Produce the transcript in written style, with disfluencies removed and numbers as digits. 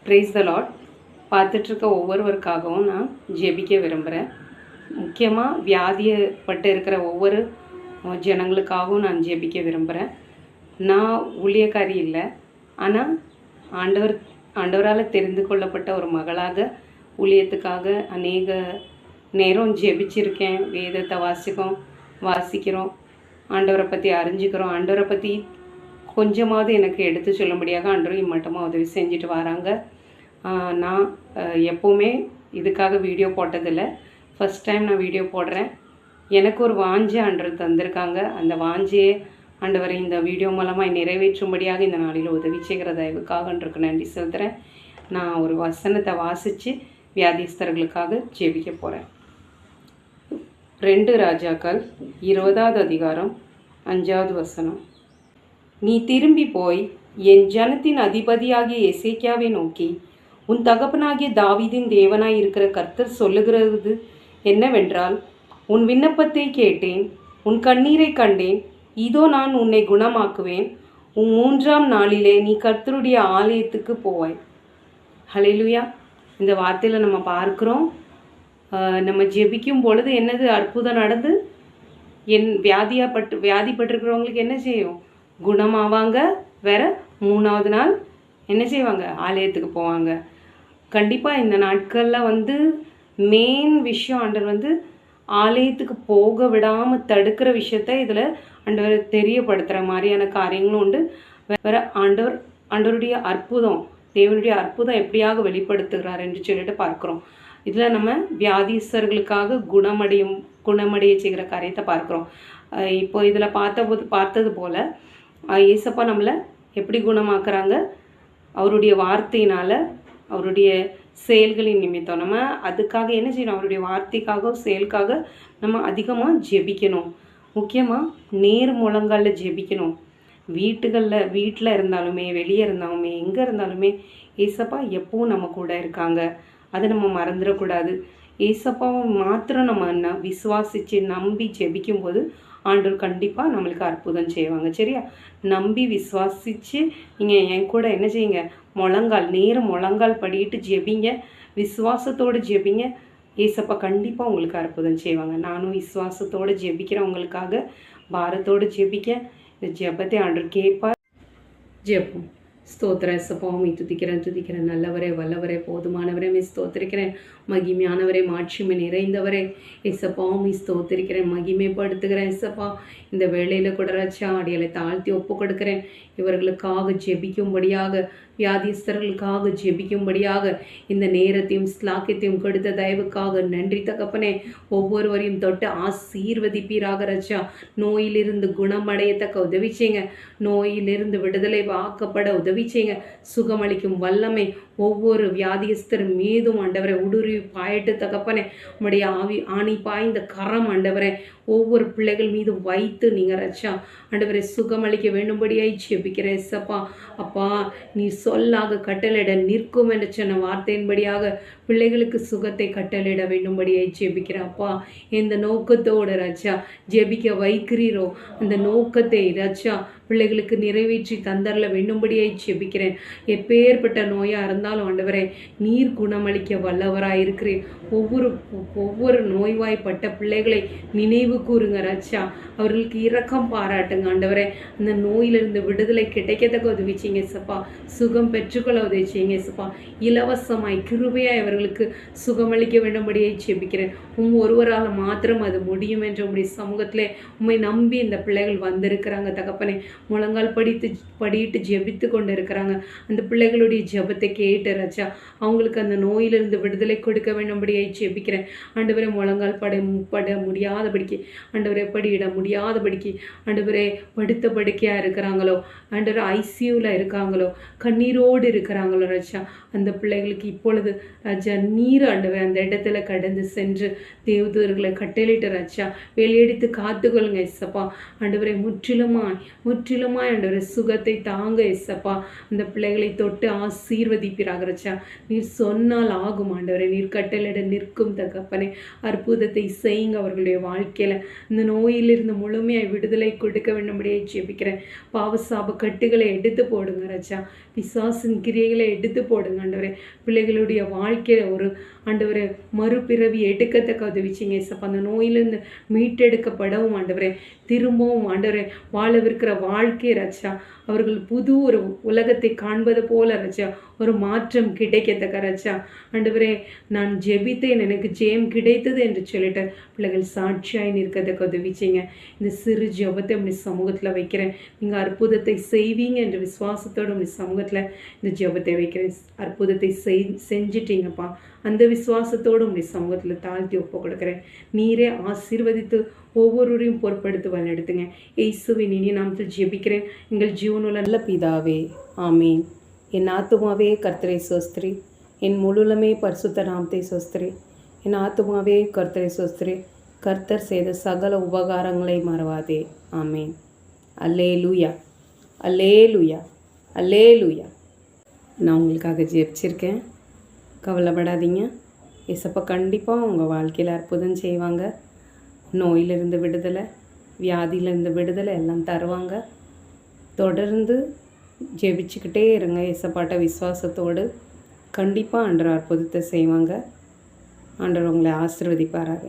Price த Lord. பார்த்துட்ருக்க ஒவ்வொருவருக்காகவும் நான் ஜெபிக்க விரும்புகிறேன். முக்கியமாக வியாதிப்பட்டு இருக்கிற ஒவ்வொரு ஜனங்களுக்காகவும் நான் ஜெபிக்க விரும்புகிறேன். நான் ஊழியக்காரி இல்லை, ஆனால் ஆண்டவரால் தெரிந்து கொள்ளப்பட்ட ஒரு மகளாக ஊழியத்துக்காக அநேக நேரம் ஜெபிச்சிருக்கேன். வேதத்தை வாசிக்கிறோம், ஆண்டவரை பற்றி அறிஞ்சிக்கிறோம். ஆண்டவரை பற்றி கொஞ்சமாவது எனக்கு எடுத்து சொல்லும்படியாக ஆண்டவர் இம்மட்டமாக உதவி செஞ்சுட்டு வராங்க. நான் எப்போவுமே இதுக்காக வீடியோ போட்டதில்லை, ஃபஸ்ட் டைம் நான் வீடியோ போடுறேன். எனக்கு ஒரு வாஞ்சை ஆண்டவர் தந்திருக்காங்க. அந்த வாஞ்சையை ஆண்டவரை இந்த வீடியோ மூலமாக நிறைவேற்றும்படியாக இந்த நாளில் உதவி செய்கிற தயவுக்காக ஆண்டவருக்கு நன்றி செலுத்துகிறேன். நான் ஒரு வசனத்தை வாசித்து வியாதிஸ்தர்களுக்காக ஜெபிக்க போகிறேன். 2 ராஜாக்கள் 20வது அதிகாரம் 5வது வசனம். நீ திரும்பி போய் என் ஜனத்தின் அதிபதியாகிய எசேக்கியாவை நோக்கி, உன் தகப்பனாகிய தாவீதின் தேவனாய் இருக்கிற கர்த்தர் சொல்லுகிறது என்னவென்றால், உன் விண்ணப்பத்தை கேட்டேன், உன் கண்ணீரை கண்டேன், இதோ நான் உன்னை குணமாக்குவேன். உன் 3ஆம் நாளிலே நீ கர்த்தருடைய ஆலயத்துக்கு போவாய். ஹல்லேலூயா. இந்த வார்த்தையில் நம்ம பார்க்குறோம், நம்ம ஜெபிக்கும் பொழுது என்னது அற்புதம் நடந்து வியாதிப்பட்டிருக்கிறவங்களுக்கு என்ன செய்யும்? குணமாவாங்க. வேற 3ஆவது நாள் என்ன செய்வாங்க? ஆலயத்துக்கு போவாங்க. கண்டிப்பாக இந்த நாட்களில் மெயின் விஷயம் ஆண்டவர் ஆலயத்துக்கு போக விடாமல் தடுக்கிற விஷயத்த இதில் ஆண்டவர் தெரியப்படுத்துகிற மாதிரியான காரியங்களும் உண்டு. வேற ஆண்டவருடைய அற்புதம், தேவனுடைய அற்புதம் எப்படியாக வெளிப்படுத்துகிறார் என்று சொல்லிட்டு பார்க்குறோம். இதில் நம்ம வியாதிஸ்தர்களுக்காக குணமடைய செய்கிற காரியத்தை பார்க்குறோம். இப்போ இதில் பார்த்தது போல் ஏசப்பா நம்மளை எப்படி குணமாக்குறாங்க? அவருடைய வார்த்தையினால், அவருடைய செயல்களின் நிமித்தம் நம்ம அதுக்காக என்ன செய்யணும்? அவருடைய வார்த்தைக்காக செயலுக்காக நம்ம அதிகமாக ஜெபிக்கணும். முக்கியமாக நேர் முழங்காலில் ஜெபிக்கணும். வீட்டில் இருந்தாலுமே, வெளியே இருந்தாலுமே, எங்கே இருந்தாலுமே ஏசப்பா எப்பவும் நம்ம கூட இருக்காங்க. அதை நம்ம மறந்துடக்கூடாது. ஏசப்பாவை மாத்திரம் நம்ம விசுவாசித்து நம்பி ஜெபிக்கும்போது ஆண்டவர் கண்டிப்பாக நம்மளுக்கு அற்புதம் செய்வாங்க. சரியா? நம்பி விசுவாசித்து நீங்கள் என் கூட என்ன செய்யுங்க? நேர முழங்கால் படிட்டு ஜெபிங்க, விசுவாசத்தோடு ஜெபிங்க. ஏசப்பா கண்டிப்பாக உங்களுக்கு அற்புதம் செய்வாங்க. நானும் விசுவாசத்தோடு ஜெபிக்கிறேன், உங்களுக்காக பாரத்தோடு ஜெபிக்க. இந்த ஜெபத்தை ஆண்டவர் கேட்பார். ஜெபம். ஸ்தோத்திர ஏசப்பாவை துதிக்கிறேன். நல்லவரே, வல்லவரே, போதுமானவரே ஸ்தோத்திரிக்கிறேன். மகிமையானவரே, மாட்சிமை நிறைந்தவரே ஏசப்பாவை ஸ்தோத்திரிக்கிறேன், மகிமைப்படுத்துகிறேன். ஏசப்பா இந்த வேளையில் கூட ரச்சா அடியலை தாழ்த்தி ஒப்பு கொடுக்கிறேன். இவர்களுக்காக ஜெபிக்கும்படியாக, வியாதிஸ்தர்களுக்காக ஜெபிக்கும்படியாக இந்த நேரத்தையும் ஸ்லாக்கியத்தையும் கொடுத்த தயவுக்காக நன்றி தகப்பனே. ஒவ்வொருவரையும் தொட்டு ஆசீர்வதிப்பீராக ரச்சா. நோயிலிருந்து குணமடையத்தக்க உதவி செய்யுங்க. நோயிலிருந்து விடுதலை வாக்கப்பட உதவி செய்யுங்க. சுகமளிக்கும் வல்லமை ஒவ்வொரு வியாதியஸ்தர் மீதும் ஆண்டவரை உடுருவி பாயிட்டு தகப்பனே. உம்முடைய ஆணி பாய்ந்த கரம் ஆண்டவரை ஒவ்வொரு பிள்ளைகள் மீது வைத்து நீங்கள் ரச்சா ஆண்டவரை சுகமளிக்க வேண்டும்படியாய் ஜெபிக்கிறேன். ஏசப்பா அப்பா, நீ சொல்லாக கட்டளையிட நிற்கும் என்று சொன்ன வார்த்தையின்படியாக பிள்ளைகளுக்கு சுகத்தை கட்டளையிட வேண்டும்படியாய் ஜெபிக்கிறேன். அப்பா, எந்த நோக்கத்தோடு ரச்சா ஜெபிக்க வைக்கிறீரோ அந்த நோக்கத்தை ரச்சா பிள்ளைகளுக்கு நிறைவேற்றி தந்தரல வேண்டும்படியாய் ஜெபிக்கிறேன். எப்பேற்பட்ட நோயாக இருந்தாலும் ஆண்டவரே நீர் குணமளிக்க வல்லவராய் இருக்கிறேன். ஒவ்வொரு நோய்வாய்ப்பட்ட பிள்ளைகளை நினைவு கூறுங்க ரச்சா. அவர்களுக்கு இரக்கம் பாராட்டுங்க ஆண்டவரே. அந்த நோயிலிருந்து விடுதலை கிடைக்கத்தக்க உதவி செய்யுங்க சப்பா. சுகம் பெற்றுக்கொள்ள உதவி செய்யுங்க சப்பா. இலவசமாய் கிருபையாய் அவர்களுக்கு சுகமளிக்க வேண்டும்படியை ஜெபிக்கிறேன். ஒருவரால் மாத்திரம் அது முடியும் என்ற உங்களுடைய சமூகத்திலே உண்மை நம்பி இந்த பிள்ளைகள் வந்திருக்கிறாங்க தகப்பனே. முழங்கால் படிட்டு ஜெபித்து கொண்டு இருக்கிறாங்க. அந்த பிள்ளைகளுடைய ஜெபத்தை கேட்டு ரச்சா அவங்களுக்கு அந்த நோயிலிருந்து விடுதலை கொடுக்க வேண்டும்படியை ஜெபிக்கிறேன் ஆண்டவரே. முழங்கால் பட முடியாதபடிக்கு ஆண்டவரே, படியிட முடியாதபடிக்கு ஆண்டவரே, படுத்த படுக்கையாக இருக்கிறாங்களோ ஆண்டவரே, ஐசியூவில் இருக்காங்களோ, கண்ணீரோடு இருக்கிறாங்களோ ரச்சா, அந்த பிள்ளைகளுக்கு இப்பொழுது ராஜா நீர் ஆண்டவரே அந்த இடத்துல கடந்து சென்று தேவதூர்களை கட்டளிட்டு ரச்சா வெளியெடுத்து காத்துக்கொள்ளுங்க இசப்பா. ஆண்டவரே, முற்றிலுமாய் முற்றிலுமாய் ஆண்டவரே சுகத்தை தாங்க ஏசப்பா. அந்த பிள்ளைகளை தொட்டு ஆசீர்வதிப்பீராக ராஜா. நீர் சொன்னால் ஆகும் ஆண்டவரே. நீர் கட்டளையிட நிற்கும் தகப்பனே. அற்புதத்தை செய்யுங்க அவர்களுடைய வாழ்க்கையில். இந்த நோயிலிருந்து முழுமையாக விடுதலை கொடுக்க வேண்டும்படியே ஜெபிக்கிறேன். பாவசாப கட்டுகளை எடுத்து போடுங்க ராஜா. பிசாசின் கிரியைகளை எடுத்து போடுங்க ஆண்டவரே. பிள்ளைகளுடைய வாழ்க்கையில் ஒரு ஆண்டவரே மறுபிறவி எடுக்கத்தக்க உதவிச்சிங்க ஏசப்பா. அந்த நோயிலிருந்து மீட்டெடுக்கப்படவும் ஆண்டவரே, திரும்பவும் ஆண்டவரே வாழவிருக்கிற வாழ்க்கை ராஜா, அவர்கள் புது ஒரு உலகத்தை காண்பது போல ராஜா ஒரு மாற்றம் கிடைக்கத்தக்க ராஜா. ஆண்டவரே நான் ஜெபித்தேன், எனக்கு ஜெயம் கிடைத்தது என்று சொல்லிட்டு பிள்ளைகள் சாட்சியாய் நிற்கத்தக்க உதவிச்சிங்க. இந்த சிறு ஜெபத்தை உடைய சமூகத்தில் வைக்கிறேன். நீங்கள் அற்புதத்தை செய்வீங்க என்ற விசுவாசத்தோடு உடைய சமூகத்தில் இந்த ஜெபத்தை வைக்கிறேன். அற்புதத்தை செஞ்சிட்டீங்கப்பா. அந்த விசுவாசத்தோடு உடைய சமூகத்தில் தாழ்த்தி ஒப்பு கொடுக்குறேன். நீரே ஆசீர்வதித்து ஒவ்வொருவரையும் பொறுப்படுத்தி வழிநடத்துங்க. இயேசுவின் இனி நாமத்தில் ஜெபிக்கிறேன் எங்கள் ஜீவனுள்ள நல்ல பிதாவே, ஆமீன். என் ஆத்துமாவே கர்த்தரை சோஸ்திரி, என் முழுலமே பரிசுத்த நாமத்தை சோஸ்திரி. என் ஆத்துமாவே கர்த்தரை சோஸ்திரி, கர்த்தர் செய்த சகல உபகாரங்களை மறவாதே. ஆமீன். அல்லேலூயா, அல்லேலூயா, அல்லேலூயா. நான் உங்களுக்காக ஜெபிச்சிருக்கேன். கவலைப்படாதீங்க. ஏசப்பா கண்டிப்பாக உங்கள் வாழ்க்கையில் அற்புதம் செய்வாங்க. நோயிலிருந்து விடுதலை, வியாதியிலிருந்து விடுதலை எல்லாம் தருவாங்க. தொடர்ந்து ஜெபிச்சுக்கிட்டே இருங்க. ஏசப்பாட்ட விசுவாசத்தோடு கண்டிப்பாக ஆண்டவர் அற்புதத்தை செய்வாங்க. ஆண்டவர் உங்களை ஆசீர்வதிப்பாராக.